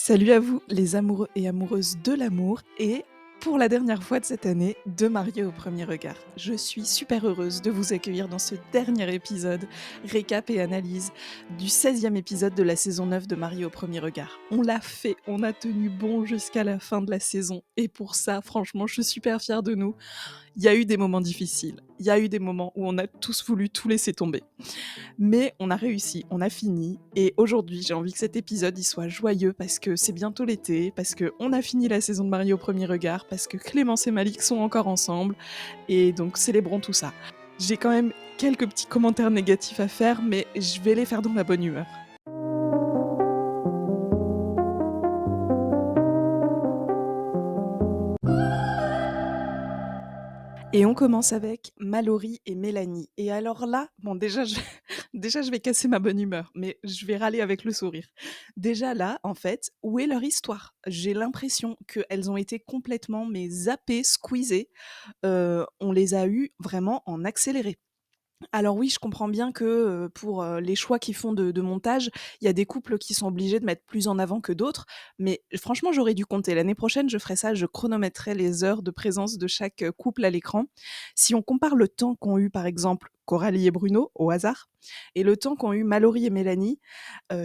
Salut à vous, les amoureux et amoureuses de l'amour et pour la dernière fois de cette année, de Mariés au premier regard. Je suis super heureuse de vous accueillir dans ce dernier épisode, récap et analyse du 16e épisode de la saison 9 de Mariés au premier regard. On l'a fait, on a tenu bon jusqu'à la fin de la saison et pour ça, franchement, je suis super fière de nous. Il y a eu des moments difficiles, il y a eu des moments où on a tous voulu tout laisser tomber. Mais on a réussi, on a fini et aujourd'hui, j'ai envie que cet épisode il soit joyeux parce que c'est bientôt l'été, parce qu'on a fini la saison de Mariés au premier regard, parce que Clémence et Malik sont encore ensemble et donc célébrons tout ça. J'ai quand même quelques petits commentaires négatifs à faire, mais je vais les faire dans la bonne humeur. Et on commence avec Mallory et Mélanie. Et alors là, bon déjà déjà je vais casser ma bonne humeur, mais je vais râler avec le sourire. Déjà là, en fait, où est leur histoire? J'ai l'impression qu'elles ont été complètement mais zappées, squeezées. On les a eues vraiment en accéléré. Alors oui, je comprends bien que, pour, les choix qu'ils font de montage, il y a des couples qui sont obligés de mettre plus en avant que d'autres, mais franchement, j'aurais dû compter. L'année prochaine, je ferai ça, je chronométrerai les heures de présence de chaque, couple à l'écran. Si on compare le temps qu'ont eu, par exemple, Coralie et Bruno, au hasard, et le temps qu'ont eu Mallory et Mélanie,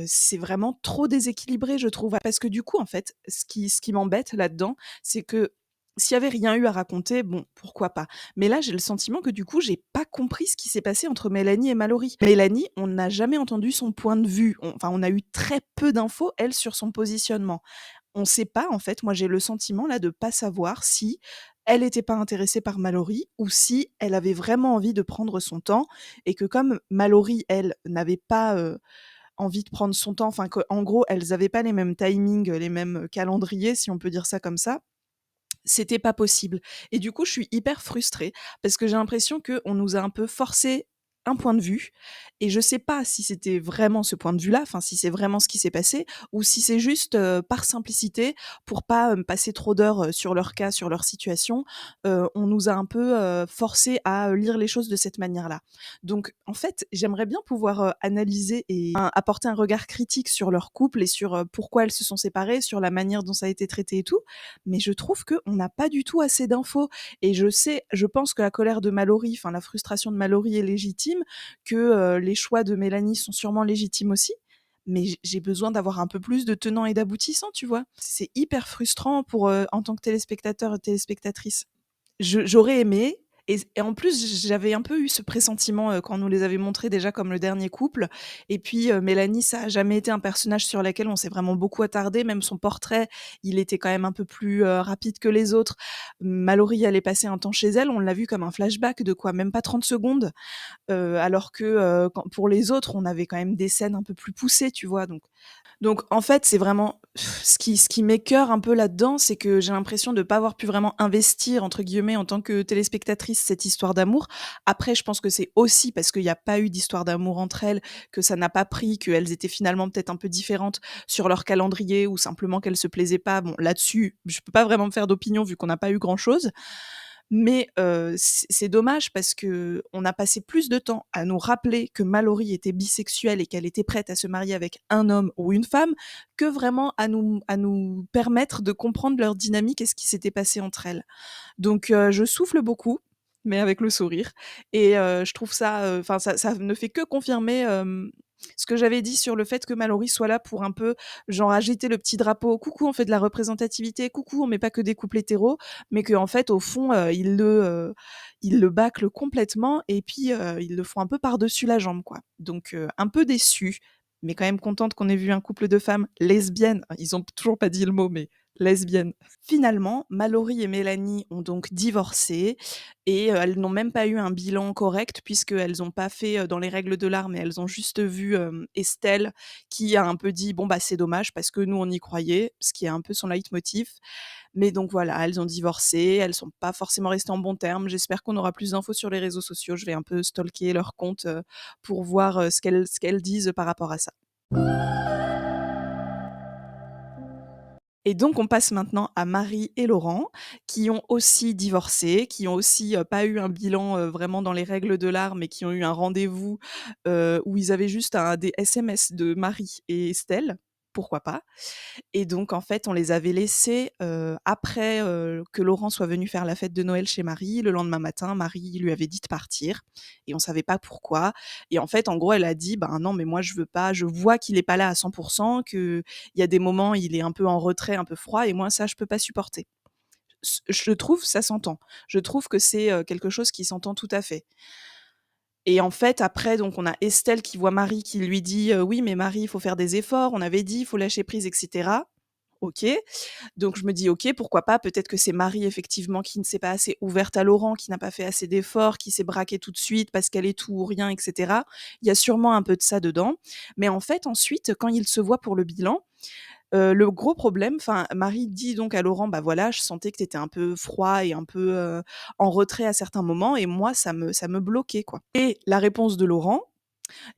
c'est vraiment trop déséquilibré, je trouve. Parce que du coup, en fait, ce qui m'embête là-dedans, c'est que s'il y avait rien eu à raconter, bon, pourquoi pas? Mais là, j'ai le sentiment que du coup, j'ai pas compris ce qui s'est passé entre Mélanie et Mallory. Mélanie, on n'a jamais entendu son point de vue. Enfin, on a eu très peu d'infos, elle, sur son positionnement. On sait pas, en fait, moi j'ai le sentiment là de pas savoir si elle était pas intéressée par Mallory ou si elle avait vraiment envie de prendre son temps et que comme Mallory, elle, n'avait pas, envie de prendre son temps, enfin qu'en gros, elles avaient pas les mêmes timings, les mêmes calendriers, si on peut dire ça comme ça, c'était pas possible et du coup, je suis hyper frustrée parce que j'ai l'impression qu'on nous a un peu forcé un point de vue et je sais pas si c'était vraiment ce point de vue-là, enfin si c'est vraiment ce qui s'est passé ou si c'est juste, par simplicité pour pas, passer trop d'heures, sur leur cas, sur leur situation, on nous a un peu, forcés à, lire les choses de cette manière-là. Donc en fait, j'aimerais bien pouvoir, analyser et apporter un regard critique sur leur couple et sur, pourquoi elles se sont séparées, sur la manière dont ça a été traité et tout, mais je trouve qu'on n'a pas du tout assez d'infos. Et je pense que la colère de Mallory, enfin la frustration de Mallory est légitime, que les choix de Mélanie sont sûrement légitimes aussi. Mais j'ai besoin d'avoir un peu plus de tenants et d'aboutissants, tu vois. C'est hyper frustrant pour en tant que téléspectateur et téléspectatrice. J'aurais aimé et en plus, j'avais un peu eu ce pressentiment, quand on nous les avait montrés déjà comme le dernier couple et puis, Mélanie, ça a jamais été un personnage sur lequel on s'est vraiment beaucoup attardé. Même son portrait, il était quand même un peu plus, rapide que les autres. Mallory allait passer un temps chez elle, on l'a vu comme un flashback de quoi? Même pas 30 secondes, alors que, quand pour les autres, on avait quand même des scènes un peu plus poussées, tu vois? Donc en fait, c'est vraiment ce qui m'écoeure un peu là-dedans, c'est que j'ai l'impression de pas avoir pu vraiment «investir» entre guillemets en tant que téléspectatrice cette histoire d'amour. Après, je pense que c'est aussi parce qu'il y a pas eu d'histoire d'amour entre elles, que ça n'a pas pris, qu'elles étaient finalement peut-être un peu différentes sur leur calendrier ou simplement qu'elles se plaisaient pas. Bon, là-dessus, je peux pas vraiment me faire d'opinion vu qu'on n'a pas eu grand-chose. Mais c'est dommage parce qu'on a passé plus de temps à nous rappeler que Mallory était bisexuelle et qu'elle était prête à se marier avec un homme ou une femme, que vraiment à nous permettre de comprendre leur dynamique et ce qui s'était passé entre elles. Donc je souffle beaucoup, mais avec le sourire et je trouve ça, enfin ça ne fait que confirmer, ce que j'avais dit sur le fait que Mallory soit là pour un peu, genre, agiter le petit drapeau: «Coucou, on fait de la représentativité. Coucou, on met pas que des couples hétéros», mais qu'en fait, au fond, ils le bâclent complètement et puis, ils le font un peu par-dessus la jambe, quoi. Donc un peu déçue, mais quand même contente qu'on ait vu un couple de femmes lesbiennes. Ils ont toujours pas dit le mot, mais lesbiennes. Finalement, Mallory et Mélanie ont donc divorcé et elles n'ont même pas eu un bilan correct puisqu'elles ont pas fait, dans les règles de l'art, mais elles ont juste vu, Estelle qui a un peu dit: «Bon, bah, c'est dommage parce que nous, on y croyait», ce qui est un peu son leitmotiv. Mais donc voilà, elles ont divorcé, elles sont pas forcément restées en bons termes. J'espère qu'on aura plus d'infos sur les réseaux sociaux. Je vais un peu stalker leur compte, pour voir, ce qu'elles disent par rapport à ça. Et donc on passe maintenant à Marie et Laurent, qui ont aussi divorcé, qui ont aussi, pas eu un bilan, vraiment dans les règles de l'art, mais qui ont eu un rendez-vous, où ils avaient juste des SMS de Marie et Estelle. pourquoi pas? Et donc en fait, on les avait laissés, après, que Laurent soit venu faire la fête de Noël chez Marie. Le lendemain matin, Marie lui avait dit de partir et on savait pas pourquoi et en fait, en gros, elle a dit: «Ben non, mais moi je veux pas, je vois qu'il est pas là à 100 qu'il y a des moments, il est un peu en retrait, un peu froid et moi ça, je peux pas supporter». Je trouve, ça s'entend. Je trouve que c'est, quelque chose qui s'entend tout à fait et en fait, après donc on a Estelle qui voit Marie qui lui dit: «Oui, mais Marie, il faut faire des efforts, on avait dit, il faut lâcher prise et cetera». OK. Donc je me dis: «OK, pourquoi pas?» Peut-être que c'est Marie effectivement qui ne s'est pas assez ouverte à Laurent, qui n'a pas fait assez d'efforts, qui s'est braquée tout de suite parce qu'elle est tout ou rien et cetera. Il y a sûrement un peu de ça dedans. Mais en fait, ensuite, quand ils se voient pour le bilan, le gros problème enfin, Marie dit donc à Laurent: «Bah, voilà, je sentais que tu étais un peu froid et un peu, en retrait à certains moments et moi ça me bloquait, quoi» et la réponse de Laurent,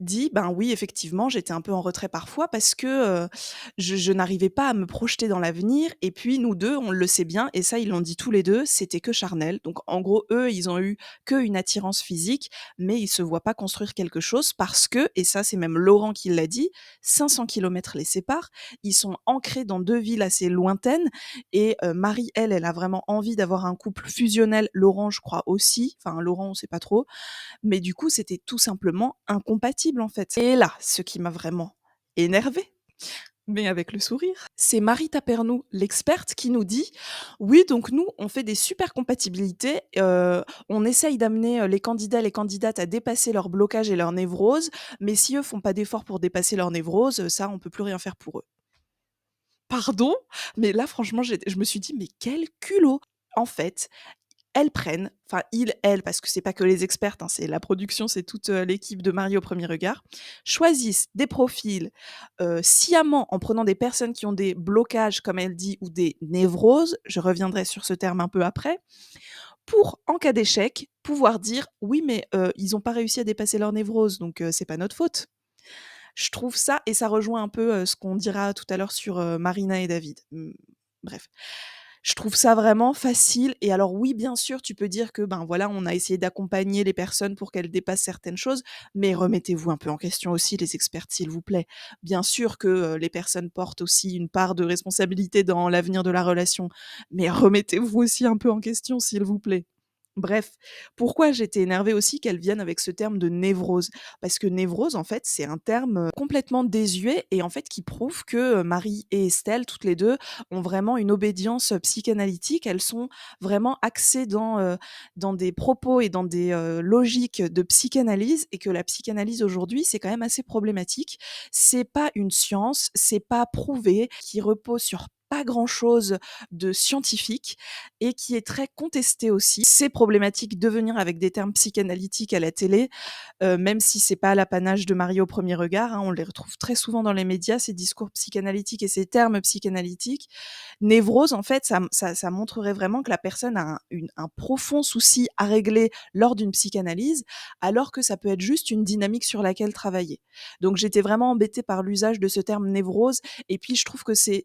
dit: «Ben oui, effectivement, j'étais un peu en retrait parfois parce que, je n'arrivais pas à me projeter dans l'avenir et puis nous 2, on le sait bien et ça, ils l'ont dit tous les 2, c'était que charnel». Donc en gros, eux, ils ont eu qu'une attirance physique, mais ils se voient pas construire quelque chose parce que et ça, c'est même Laurent qui l'a dit, 500 kilomètres les séparent. Ils sont ancrés dans 2 villes assez lointaines et Marie, elle a vraiment envie d'avoir un couple fusionnel. Laurent, je crois aussi, enfin Laurent, on sait pas trop mais du coup, c'était tout simplement incompatible, en fait. Et là, ce qui m'a vraiment énervée, mais avec le sourire, c'est Marie Tapernou, l'experte, qui nous dit: «Oui, donc nous, on fait des super compatibilités, on essaye d'amener, les candidats, les candidates à dépasser leur blocage et leur névrose, mais si eux font pas d'efforts pour dépasser leur névrose, ça, on peut plus rien faire pour eux». Pardon? Mais là, franchement, je me suis dit: «Mais quel culot!» En fait, elles prennent, enfin ils, elles, parce que c'est pas que les expertes, hein, c'est la production, c'est toute, l'équipe de Mariés au premier regard, choisissent des profils, sciemment en prenant des personnes qui ont des blocages, comme elle dit, ou des névroses, je reviendrai sur ce terme un peu après, pour, en cas d'échec, pouvoir dire: «Oui, mais ils ont pas réussi à dépasser leur névrose, donc c'est pas notre faute». Je trouve ça et ça rejoint un peu, ce qu'on dira tout à l'heure sur, Marina et David. Bref. Je trouve ça vraiment facile et alors oui, bien sûr, tu peux dire que, ben, voilà, on a essayé d'accompagner les personnes pour qu'elles dépassent certaines choses, mais remettez-vous un peu en question aussi les expertes, s'il vous plaît. Bien sûr que, les personnes portent aussi une part de responsabilité dans l'avenir de la relation, mais remettez-vous aussi un peu en question, s'il vous plaît. Bref, pourquoi j'étais énervée aussi qu'elle vienne avec ce terme de névrose? Parce que névrose, en fait, c'est un terme, complètement désuet et en fait qui prouve que, Marie et Estelle, toutes les 2, ont vraiment une obédience, psychanalytique. Elles sont vraiment axées dans des propos et dans des, logiques de psychanalyse et que la psychanalyse aujourd'hui, c'est quand même assez problématique. C'est pas une science, c'est pas prouvé, qui repose sur pas grand-chose de scientifique et qui est très contesté aussi. C'est problématique de venir avec des termes psychanalytiques à la télé, même si c'est pas l'apanage de Marie au premier regard, hein, on les retrouve très souvent dans les médias, ces discours psychanalytiques et ces termes psychanalytiques. Névrose, en fait, ça montrerait vraiment que la personne a un profond souci à régler lors d'une psychanalyse, alors que ça peut être juste une dynamique sur laquelle travailler. Donc j'étais vraiment embêtée par l'usage de ce terme névrose et puis je trouve que c'est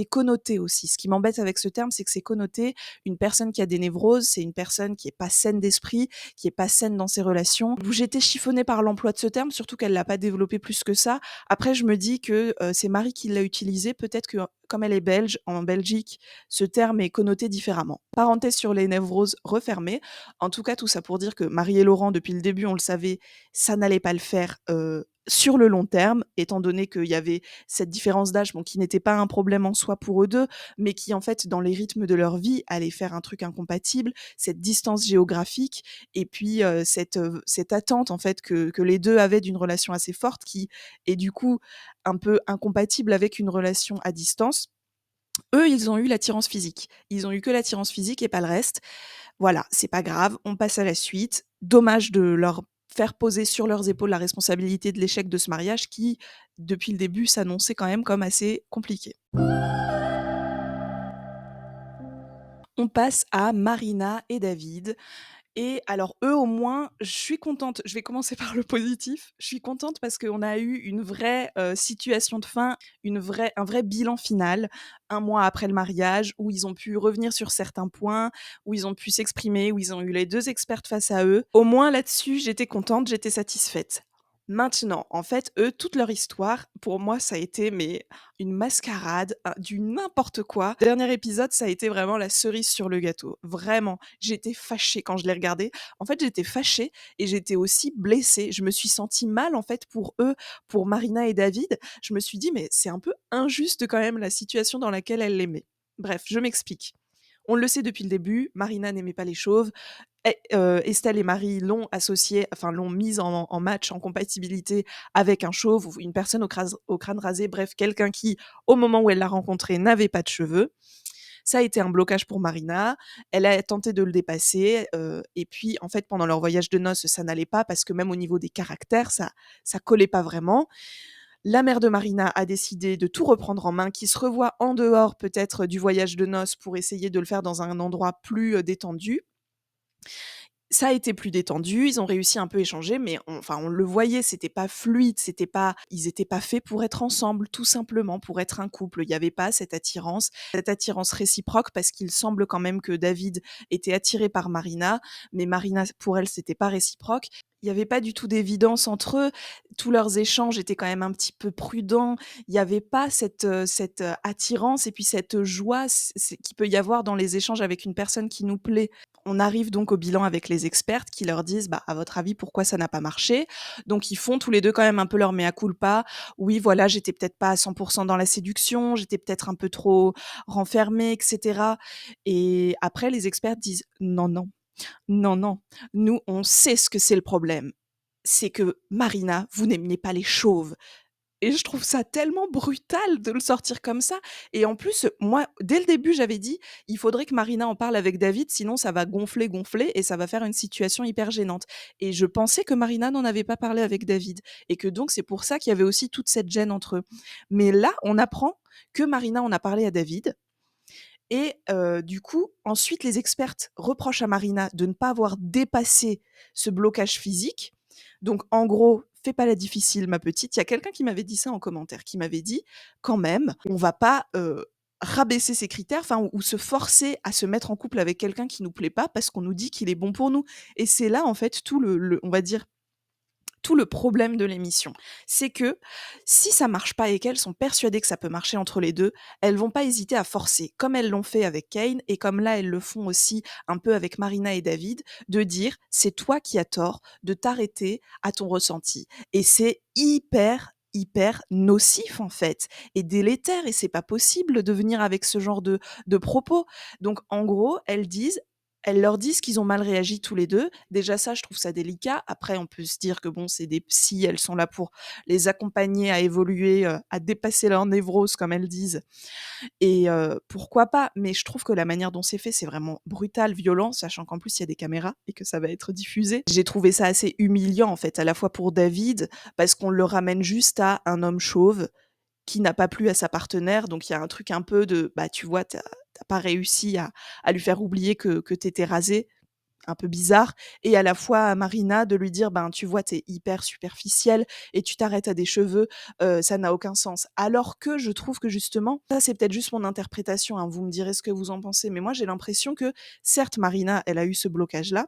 connoté aussi. Ce qui m'embête avec ce terme, c'est que c'est connoté. Une personne qui a des névroses, c'est une personne qui est pas saine d'esprit, qui est pas saine dans ses relations. J'étais chiffonnée par l'emploi de ce terme, surtout qu'elle l'a pas développé plus que ça. Après, je me dis que, c'est Marie qui l'a utilisé. Peut-être que, comme elle est belge, en Belgique, ce terme est connoté différemment. Parenthèse sur les névroses refermée. En tout cas, tout ça pour dire que Marie et Laurent, depuis le début, on le savait, ça n'allait pas le faire, sur le long terme, étant donné qu'il y avait cette différence d'âge, bon, qui n'était pas un problème en soi pour eux 2, mais qui, en fait, dans les rythmes de leur vie, allait faire un truc incompatible. Cette distance géographique et puis, cette attente, en fait, que les 2 avaient d'une relation assez forte qui est, du coup, un peu incompatible avec une relation à distance. Eux, ils ont eu l'attirance physique. Ils ont eu que l'attirance physique et pas le reste. Voilà, c'est pas grave, on passe à la suite. Dommage de leur faire poser sur leurs épaules la responsabilité de l'échec de ce mariage qui, depuis le début, s'annonçait quand même comme assez compliqué. On passe à Marina et David. Et alors eux, au moins, je suis contente. Je vais commencer par le positif. Je suis contente parce qu'on a eu une vraie, situation de fin, un vrai bilan final, 1 mois après le mariage, où ils ont pu revenir sur certains points, où ils ont pu s'exprimer, où ils ont eu les 2 expertes face à eux. Au moins là-dessus, j'étais contente, j'étais satisfaite. Maintenant, en fait, eux, toute leur histoire, pour moi, ça a été mais une mascarade, du n'importe quoi. Dernier épisode, ça a été vraiment la cerise sur le gâteau. Vraiment, j'étais fâchée quand je l'ai regardé. En fait, j'étais fâchée et j'étais aussi blessée. Je me suis sentie mal, en fait, pour eux, pour Marina et David. Je me suis dit: «Mais c'est un peu injuste quand même la situation dans laquelle elle les met». Bref, je m'explique. On le sait depuis le début, Marina n'aimait pas les chauves. Estelle et Marie l'ont associée, enfin l'ont mise en match, en compatibilité avec un chauve ou une personne au crâne rasé, bref, quelqu'un qui, au moment où elle l'a rencontré, n'avait pas de cheveux. Ça a été un blocage pour Marina. Elle a tenté de le dépasser, et puis, en fait, pendant leur voyage de noces, ça n'allait pas parce que même au niveau des caractères, ça collait pas vraiment. La mère de Marina a décidé de tout reprendre en main, qu'ils se revoient en dehors peut-être du voyage de noces pour essayer de le faire dans un endroit plus, détendu. Ça a été plus détendu, ils ont réussi à un peu échanger, mais on le voyait, c'était pas fluide, c'était pas ils étaient pas faits pour être ensemble, tout simplement, pour être un couple. Il y avait pas cette attirance réciproque parce qu'il semble quand même que David était attiré par Marina, mais Marina, pour elle, c'était pas réciproque. Il y avait pas du tout d'évidence entre eux. Tous leurs échanges étaient quand même un petit peu prudents. Il y avait pas cette attirance et puis cette joie qu'il peut y avoir dans les échanges avec une personne qui nous plaît. On arrive donc au bilan avec les expertes qui leur disent: «Bah, à votre avis, pourquoi ça n'a pas marché?» Donc ils font tous les 2 quand même un peu leur mea culpa. «Oui, voilà, j'étais peut-être pas à 100 dans la séduction, j'étais peut-être un peu trop renfermée et cetera», et après les expertes disent: «Non, non, non, non, nous, on sait ce que c'est le problème. C'est que Marina, vous n'aimiez pas les chauves». Et je trouve ça tellement brutal de le sortir comme ça, et en plus, moi, dès le début, j'avais dit: «Il faudrait que Marina en parle avec David, sinon ça va gonfler, gonfler et ça va faire une situation hyper gênante», et je pensais que Marina n'en avait pas parlé avec David et que donc c'est pour ça qu'il y avait aussi toute cette gêne entre eux. Mais là, on apprend que Marina en a parlé à David, et du coup, ensuite, les expertes reprochent à Marina de ne pas avoir dépassé ce blocage physique. Donc en gros: «Fais pas la difficile ma petite». Il y a quelqu'un qui m'avait dit ça en commentaire, qui m'avait dit: «Quand même, on va pas, rabaisser ses critères, enfin ou se forcer à se mettre en couple avec quelqu'un qui nous plaît pas parce qu'on nous dit qu'il est bon pour nous». Et c'est là, en fait, tout le on va dire tout le problème de l'émission. C'est que si ça marche pas et qu'elles sont persuadées que ça peut marcher entre les 2, elles vont pas hésiter à forcer, comme elles l'ont fait avec Kane et comme là elles le font aussi un peu avec Marina et David, de dire: «C'est toi qui as tort de t'arrêter à ton ressenti», et c'est hyper nocif en fait et délétère, et c'est pas possible de venir avec ce genre de propos. Donc en gros, elles leur disent qu'ils ont mal réagi tous les 2. Déjà ça, je trouve ça délicat. Après, on peut se dire que bon, c'est des psys, elles sont là pour les accompagner à évoluer, à dépasser leur névrose comme elles disent, et pourquoi pas? Mais je trouve que la manière dont c'est fait, c'est vraiment brutal, violent, sachant qu'en plus il y a des caméras et que ça va être diffusé. J'ai trouvé ça assez humiliant en fait, à la fois pour David, parce qu'on le ramène juste à un homme chauve qui n'a pas plu à sa partenaire, donc il y a un truc un peu de, bah, tu vois, tu pas réussi à lui faire oublier que tu étais rasée, un peu bizarre, et à la fois à Marina de lui dire: «Ben, tu vois, tu es hyper superficielle et tu t'arrêtes à des cheveux, ça n'a aucun sens». Alors que je trouve que justement, ça c'est peut-être juste mon interprétation, hein, vous me direz ce que vous en pensez, mais moi j'ai l'impression que certes Marina, elle a eu ce blocage-là,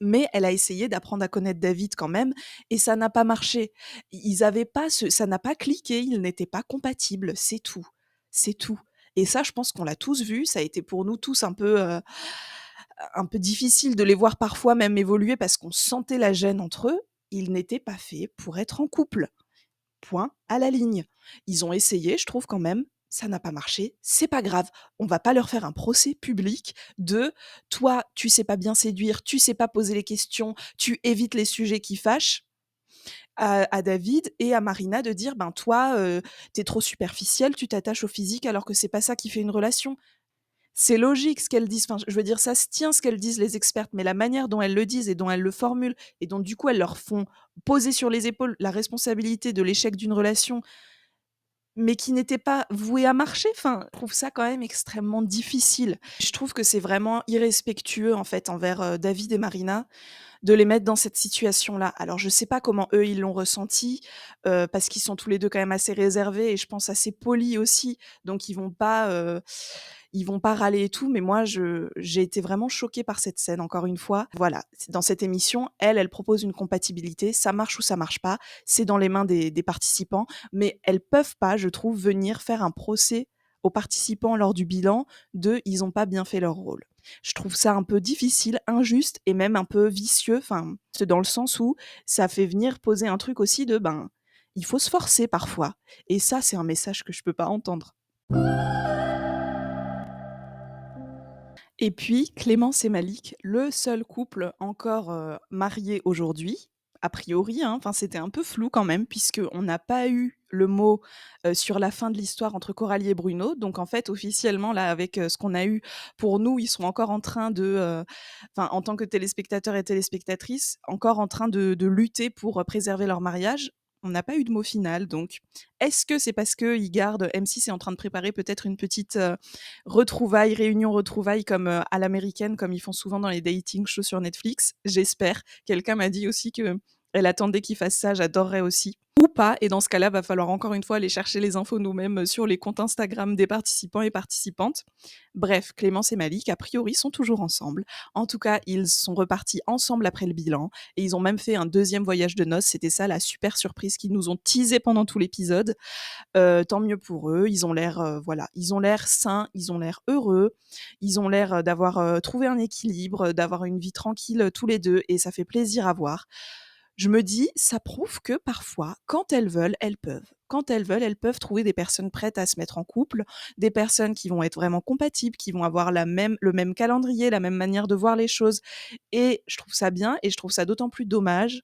mais elle a essayé d'apprendre à connaître David quand même et ça n'a pas marché. Ils avaient pas ce ça n'a pas cliqué, ils n'étaient pas compatibles, c'est tout, c'est tout, et ça, je pense qu'on l'a tous vu, ça a été pour nous tous un peu difficile de les voir parfois même évoluer parce qu'on sentait la gêne entre eux. Ils n'étaient pas faits pour être en couple. Point à la ligne. Ils ont essayé, je trouve quand même, ça n'a pas marché, c'est pas grave. On va pas leur faire un procès public de: «Toi, tu sais pas bien séduire, tu sais pas poser les questions, tu évites les sujets qui fâchent», à David et à Marina de dire: «Ben toi, tu trop superficielle, tu t'attaches au physique alors que c'est pas ça qui fait une relation». C'est logique ce qu'elles disent, enfin, je veux dire, ça se tient ce qu'elles disent les expertes, mais la manière dont elles le disent et dont elles le formulent et dont du coup elles leur font poser sur les épaules la responsabilité de l'échec d'une relation, mais qui n'était pas vouée à marcher, enfin, je trouve ça quand même extrêmement difficile. Je trouve que c'est vraiment irrespectueux en fait envers, David et Marina de les mettre dans cette situation-là. Alors je sais pas comment eux, ils l'ont ressenti, parce qu'ils sont tous les 2 quand même assez réservés et je pense assez polis aussi, donc ils vont pas râler et tout, mais moi j'ai été vraiment choquée par cette scène encore une fois. Voilà, c'est dans cette émission, elle propose une compatibilité, ça marche ou ça marche pas, c'est dans les mains des participants, mais elles peuvent pas, je trouve, venir faire un procès aux participants lors du bilan de ils ont pas bien fait leur rôle. Je trouve ça un peu difficile, injuste et même un peu vicieux, enfin, c'est dans le sens où ça fait venir poser un truc aussi de, ben, il faut se forcer parfois et ça, c'est un message que je peux pas entendre. Et puis Clémence et Malik, le seul couple encore, marié aujourd'hui, a priori, hein, enfin c'était un peu flou quand même puisqu'on n'a pas eu le mot, sur la fin de l'histoire entre Coralie et Bruno. Donc en fait, officiellement là avec, ce qu'on a eu, pour nous, ils sont encore en train de, enfin en tant que téléspectateurs et téléspectatrices, encore en train de lutter pour, préserver leur mariage. On n'a pas eu de mot final donc est-ce que c'est parce qu'ils gardent M6 est en train de préparer peut-être une petite, retrouvailles, réunions retrouvailles comme, à l'américaine, comme ils font souvent dans les dating shows sur Netflix? J'espère. Quelqu'un m'a dit aussi qu'elle attendait qu'ils fassent ça, j'adorerais aussi. Ou pas et dans ce cas-là, va falloir encore une fois aller chercher les infos nous-mêmes, sur les comptes Instagram des participants et participantes. Bref, Clémence et Malik, a priori, sont toujours ensemble. En tout cas, ils sont repartis ensemble après le bilan et ils ont même fait un deuxième voyage de noces. C'était ça la super surprise qu'ils nous ont teasé pendant tout l'épisode. Tant mieux pour eux, ils ont l'air, voilà, ils ont l'air sains, ils ont l'air heureux, ils ont l'air, d'avoir, trouvé un équilibre, d'avoir une vie tranquille, tous les 2 et ça fait plaisir à voir. Je me dis: «Ça prouve que parfois, quand elles veulent, elles peuvent». Quand elles peuvent trouver des personnes prêtes à se mettre en couple, des personnes qui vont être vraiment compatibles, qui vont avoir le même calendrier, la même manière de voir les choses et je trouve ça bien et je trouve ça d'autant plus dommage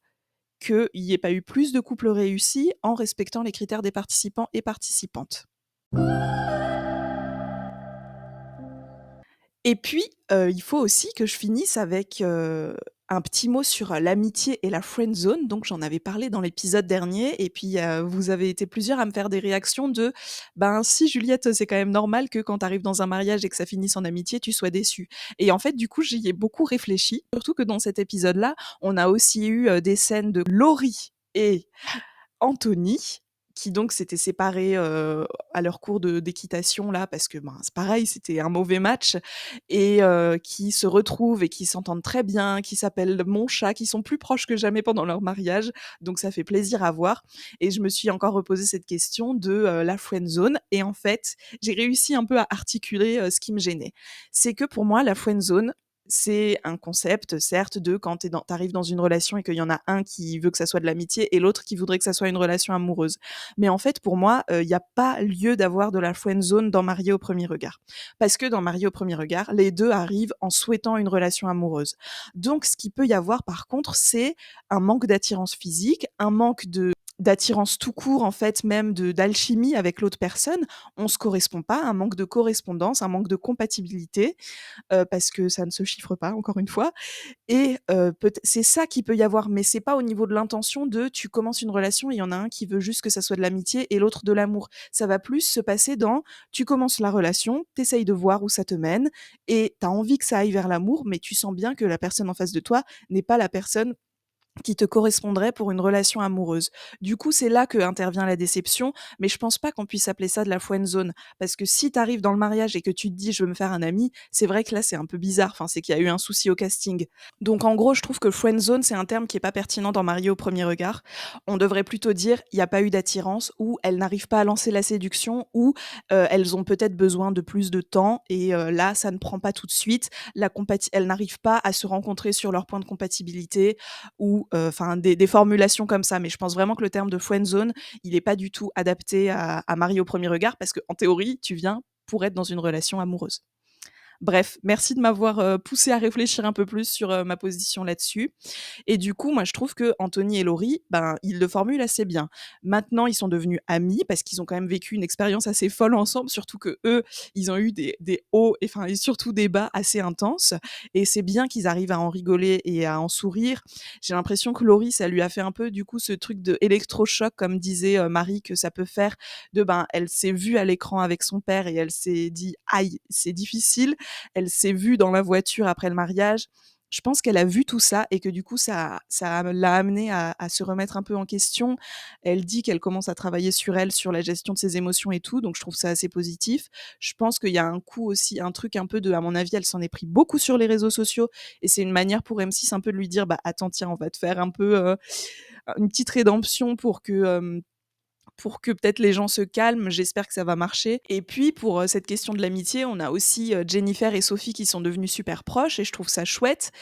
qu'il y ait pas eu plus de couples réussis en respectant les critères des participants et participantes. Et puis, il faut aussi que je finisse avec, un petit mot sur, l'amitié et la friend zone. Donc j'en avais parlé dans l'épisode dernier et puis, vous avez été plusieurs à me faire des réactions de: «Ben si Juliette, c'est quand même normal que quand tu arrives dans un mariage et que ça finisse en amitié, tu sois déçue». Et en fait, du coup, j'y ai beaucoup réfléchi, surtout que dans cet épisode-là, on a aussi eu, des scènes de Laurie et Anthony, qui donc s'étaient séparés, à leur cours d'équitation là, parce que, ben, c'est pareil, c'était un mauvais match et qui se retrouvent et qui s'entendent très bien, qui s'appellent Mon Chat, qui sont plus proches que jamais pendant leur mariage, donc ça fait plaisir à voir et je me suis encore reposé cette question de, la friend zone et en fait, j'ai réussi un peu à articuler, ce qui me gênait. C'est que pour moi, la friend zone, c'est un concept, certes, de quand tu arrives dans une relation et qu'il y en a un qui veut que ça soit de l'amitié et l'autre qui voudrait que ça soit une relation amoureuse. Mais en fait, pour moi, il y a pas lieu d'avoir de la friend zone dans Marié au premier regard. Parce que dans Marié au premier regard, les 2 arrivent en souhaitant une relation amoureuse. Donc ce qu'il peut y avoir par contre, c'est un manque d'attirance physique, un manque d'attirance tout court en fait, même de d'alchimie avec l'autre personne. On se correspond pas, un manque de correspondance, un manque de compatibilité parce que ça ne se chiffre pas encore une fois et peut c'est ça qu'il peut y avoir, mais c'est pas au niveau de l'intention de tu commences une relation et il y en a un qui veut juste que ça soit de l'amitié et l'autre de l'amour. Ça va plus se passer dans tu commences la relation, tu essayes de voir où ça te mène et tu as envie que ça aille vers l'amour, mais tu sens bien que la personne en face de toi n'est pas la personne qui te correspondrait pour une relation amoureuse. Du coup, c'est là que intervient la déception, mais je pense pas qu'on puisse appeler ça de la friend zone. Parce que si tu arrives dans le mariage et que tu te dis: «Je veux me faire un ami», c'est vrai que là, c'est un peu bizarre, enfin, c'est qu'il y a eu un souci au casting. Donc en gros, je trouve que friend zone, c'est un terme qui est pas pertinent dans Marié au premier regard. On devrait plutôt dire: «Il y a pas eu d'attirance» ou «Elles n'arrivent pas à lancer la séduction» ou «Elles ont peut-être besoin de plus de temps et là, ça ne prend pas tout de suite». Elles n'arrivent pas à se rencontrer sur leur point de compatibilité ou enfin des formulations comme ça. Mais je pense vraiment que le terme de friend zone, il est pas du tout adapté à Marié au premier regard parce qu'en théorie, tu viens pour être dans une relation amoureuse. Bref, merci de m'avoir, poussée à réfléchir un peu plus sur, ma position là-dessus et du coup, moi, je trouve que Anthony et Laurie, ben, ils le formulent assez bien. Maintenant, ils sont devenus amis parce qu'ils ont quand même vécu une expérience assez folle ensemble, surtout que eux, ils ont eu des hauts et enfin et surtout des bas assez intenses et c'est bien qu'ils arrivent à en rigoler et à en sourire. J'ai l'impression que Laurie, ça lui a fait un peu, du coup, ce truc de électrochoc, comme disait, Marie, que ça peut faire de, ben, elle s'est vue à l'écran avec son père et elle s'est dit: «Aïe, c'est difficile». Elle s'est vue dans la voiture après le mariage. Je pense qu'elle a vu tout ça et que du coup ça l'a amenée à se remettre un peu en question. Elle dit qu'elle commence à travailler sur elle, sur la gestion de ses émotions et tout, donc je trouve ça assez positif. Je pense qu'il y a un coup aussi, un truc un peu de à mon avis, elle s'en est pris beaucoup sur les réseaux sociaux et c'est une manière pour M6 un peu de lui dire: «Bah, attends, tiens, on va te faire un peu, une petite rédemption pour que peut-être les gens se calment, j'espère que ça va marcher et puis pour, cette question de l'amitié, on a aussi, Jennifer et Sophie qui sont devenues super proches et je trouve ça chouette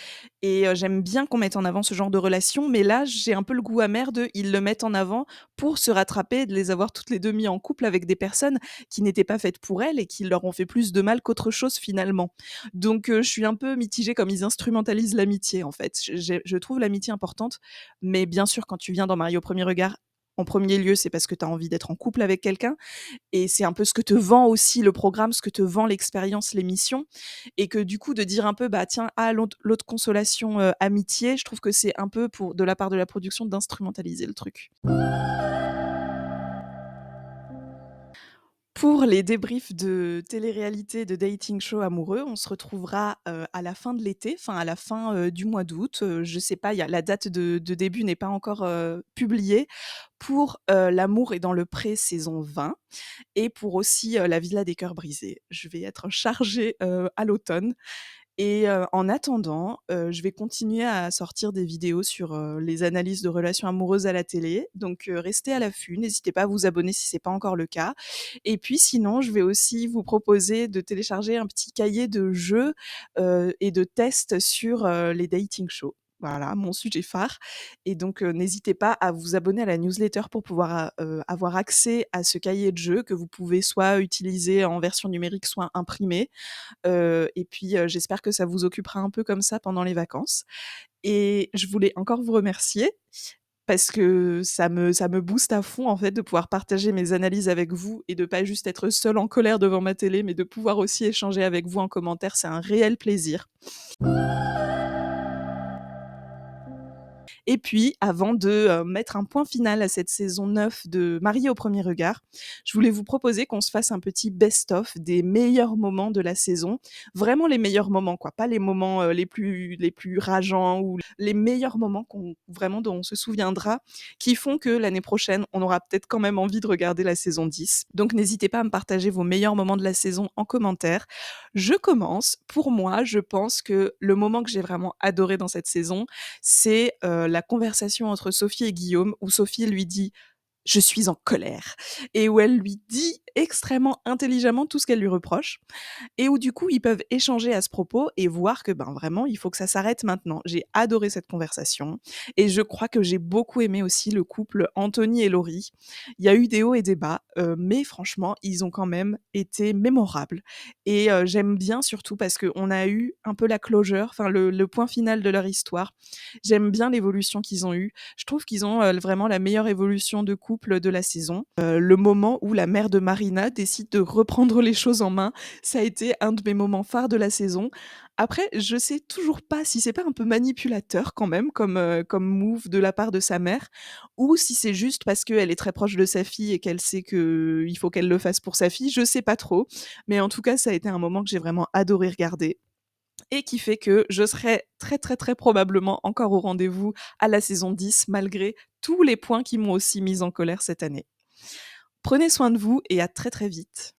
et j'aime bien qu'on mette en avant ce genre de relation, mais là, j'ai un peu le goût amer de ils le mettent en avant pour se rattraper, de les avoir toutes les 2 mis en couple avec des personnes qui n'étaient pas faites pour elles et qui leur ont fait plus de mal qu'autre chose finalement. Donc je suis un peu mitigée comme ils instrumentalisent l'amitié en fait. Je trouve l'amitié importante, mais bien sûr quand tu viens dans Mariés au premier regard, en premier lieu, c'est parce que tu as envie d'être en couple avec quelqu'un et c'est un peu ce que te vend aussi le programme, ce que te vend l'expérience, l'émission et que du coup de dire un peu: «Bah tiens, ah l'autre consolation, amitié», je trouve que c'est un peu pour de la part de la production d'instrumentaliser le truc. Pour les débriefs de télé-réalité, de dating show amoureux, on se retrouvera, à la fin de l'été, enfin à la fin, du mois d'août, je sais pas, il y a la date de début n'est pas encore, publiée pour, L'amour est dans le pré saison 20 et pour aussi, La villa des cœurs brisés. Je vais être chargée, à l'automne et en attendant, je vais continuer à sortir des vidéos sur, les analyses de relations amoureuses à la télé, donc restez à l'affût, n'hésitez pas à vous abonner si c'est pas encore le cas et puis sinon, je vais aussi vous proposer de télécharger un petit cahier de jeux, et de tests sur, les dating shows. Voilà, mon sujet phare et donc n'hésitez pas à vous abonner à la newsletter pour pouvoir, avoir accès à ce cahier de jeux que vous pouvez soit utiliser en version numérique, soit imprimer. Et puis, j'espère que ça vous occupera un peu comme ça pendant les vacances et je voulais encore vous remercier parce que ça me booste à fond, en fait, de pouvoir partager mes analyses avec vous et de pas juste être seule en colère devant ma télé, mais de pouvoir aussi échanger avec vous en commentaire. C'est un réel plaisir. Et puis, avant de, mettre un point final à cette saison 9 de Mariés au premier regard, je voulais vous proposer qu'on se fasse un petit best-of des meilleurs moments de la saison. Vraiment les meilleurs moments, quoi, pas les moments, les plus rageants ou les meilleurs moments qu'on vraiment dont on se souviendra, qui font que l'année prochaine, on aura peut-être quand même envie de regarder la saison 10. Donc n'hésitez pas à me partager vos meilleurs moments de la saison en commentaire. Je commence. Pour moi, je pense que le moment que j'ai vraiment adoré dans cette saison, c'est, la conversation entre Sophie et Guillaume où Sophie lui dit: «Je suis en colère» et où elle lui dit extrêmement intelligemment tout ce qu'elle lui reproche et où du coup, ils peuvent échanger à ce propos et voir que, ben, vraiment, il faut que ça s'arrête maintenant. J'ai adoré cette conversation et je crois que j'ai beaucoup aimé aussi le couple Anthony et Laurie. Il y a eu des hauts et des bas, mais franchement, ils ont quand même été mémorables et j'aime bien surtout parce qu'on a eu un peu la closure, enfin le point final de leur histoire. J'aime bien l'évolution qu'ils ont eue. Je trouve qu'ils ont, vraiment la meilleure évolution de couple de la saison. Le moment où la mère de Marina décide de reprendre les choses en main, ça a été un de mes moments phares de la saison. Après, je sais toujours pas si c'est pas un peu manipulateur quand même comme move de la part de sa mère ou si c'est juste parce qu'elle est très proche de sa fille et qu'elle sait qu'il faut qu'elle le fasse pour sa fille, je sais pas trop. Mais en tout cas, ça a été un moment que j'ai vraiment adoré regarder et qui fait que je serai très, très, très probablement encore au rendez-vous à la saison 10 malgré tous les points qui m'ont aussi mise en colère cette année. Prenez soin de vous et à très, très vite.